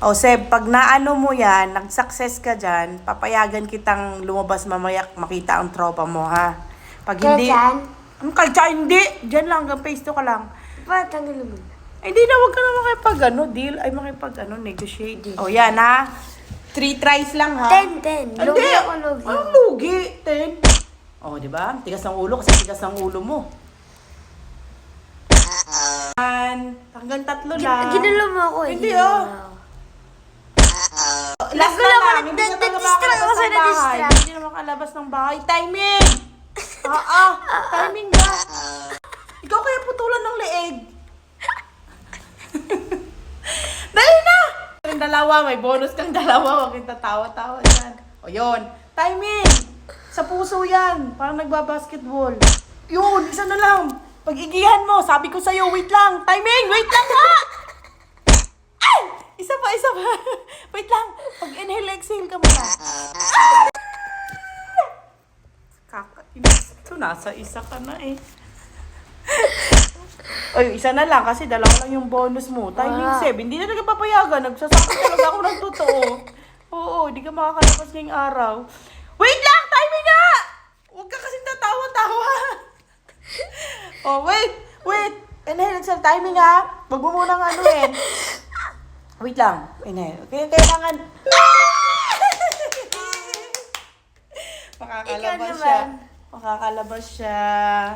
O, Seb, pag naano mo yan, nag-success ka dyan, papayagan kitang lumabas mamaya makita ang tropa mo, ha? Pag hindi... Dyan? Kahit dyan, hindi. Dyan lang, hanggang face to ka lang. Ba't tanggalin mo? Hindi na, wag ka na deal. Ay, negotiate. O, yan, ha? 3 tries lang, ha? 10. Lugi ako, lugi. Anong lugi? 10. O, di ba? Tigas ng ulo kasi tigas ng ulo mo. Hanggang 3 lang. Ginulo mo ako. Hindi, Last na lang, hindi na talaga makalabas ng bahay. Hindi na makalabas ng bahay. Timing! Timing ba? Ikaw kaya putulan ng leeg. Dali na! Yung dalawa, may bonus kang dalawa. Huwag yung tatawa-tawa dyan. O yun, timing! Sa puso yan. Parang nagbabasketball. Yun, isa na lang. Pag-igihan mo, sabi ko sa'yo, wait lang. Timing! Wait lang nga! Isa pa. Wait lang. Pag-inhale, exhale ka muna. Kakainis. Ito, nasa isa ka na eh. Ay, isa na lang kasi dalawa lang yung bonus mo. Timing 7. Hindi na nagpapayagan. Nagsasabi talaga ako ng totoo. Oo, hindi ka makakalabas ngayong araw. Wait lang! Timing nga! Huwag ka kasing tatawa-tawa. Oh, wait. Inhale, exhale. Timing nga. Huwag mo munang anuin. Wait lang. Inhale. Okay, kailangan... Makakalabas siya.